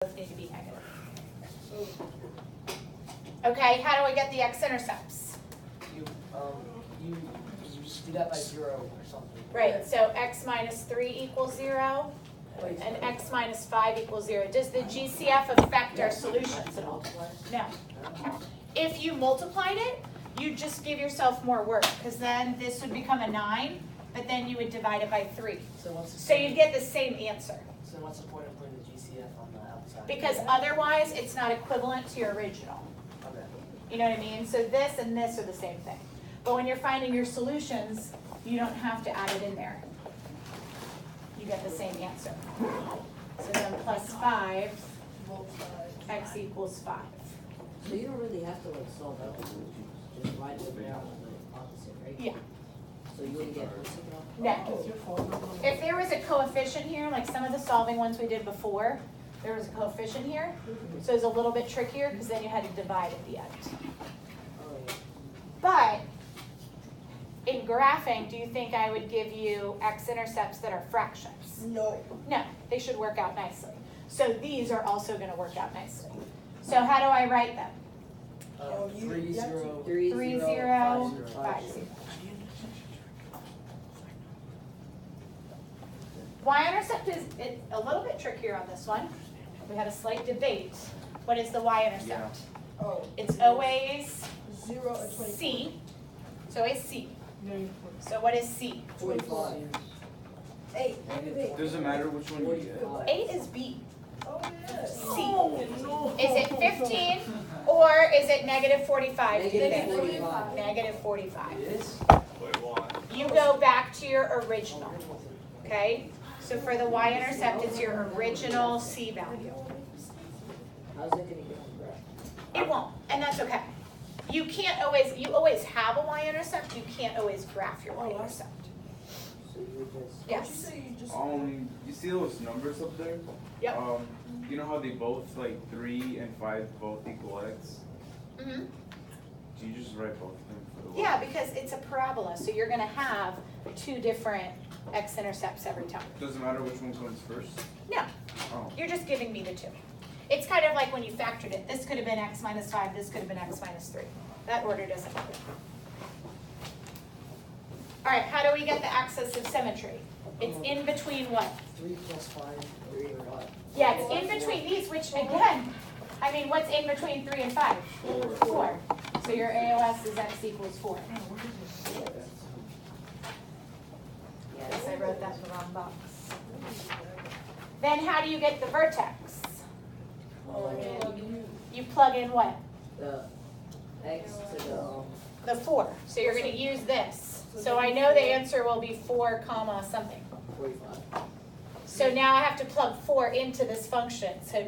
both need to be negative. Okay, how do I get the x-intercepts? You do that by 0 or something. Right, so x minus 3 equals 0, and x minus 5 equals 0. Does the GCF affect our solutions at all? No. If you multiplied it, you'd just give yourself more work, because then this would become a 9, but then you would divide it by 3. So you'd get the same answer. So what's the point of putting the GCF on the outside? Because otherwise, it's not equivalent to your original. Okay. You know what I mean? So this and this are the same thing. But when you're finding your solutions, you don't have to add it in there. You get the same answer. So then plus 5, x equals 5. So you don't really have to like solve out the solutions, just write it down on the opposite, right? Yeah. So you wouldn't get what's it called? No. If there was a coefficient here, like some of the solving ones we did before, there was a coefficient here. So it's a little bit trickier because then you had to divide at the end. Oh, yeah. But in graphing, do you think I would give you x-intercepts that are fractions? No. No, they should work out nicely. So these are also going to work out nicely. So how do I write them? Oh, you- 3, you have 0. 3, 3, 0, 0, 5, 5, 0. Y-intercept is a little bit trickier on this one. We had a slight debate. What is the y-intercept? Oh. It's always 0 and 24. C. It's always C. No, So what is C? 45. 8. Negative 8. Doesn't matter which one you get. 45. 8 is B. Oh, yes. C. No. Is it 15 or is it negative 45? Do you Negative think? 45. Negative 45. It is? Wait, why? You go back to your original, okay? So for the y-intercept, it's your original C value. How's it gonna get on the graph? It won't, and that's okay. You can't always, you always have a y-intercept, you can't always graph your y-intercept. So you would just. Yes. You say you just. You see those numbers up there? Yep. You know how they both, like 3 and 5 both equal x? Mhm. Do you just write both of them for the y? Yeah, because it's a parabola, so you're gonna have two different x-intercepts every time. Doesn't matter which one comes first? No, Oh. you're just giving me the two. It's kind of like when you factored it. This could have been x minus 5, this could have been x minus 3. That order doesn't matter. All right, how do we get the axis of symmetry? It's in between what? 3 plus 5, 3 or what? Yeah, it's in between these, which again, I mean, what's in between 3 and 5? 4. So your AOS is x equals 4. Yes, I wrote that in the wrong box. Then how do you get the vertex? You plug in what? The X to The 4. So you're going to use this. So I know the answer will be 4 comma something. 45. So now I have to plug 4 into this function. So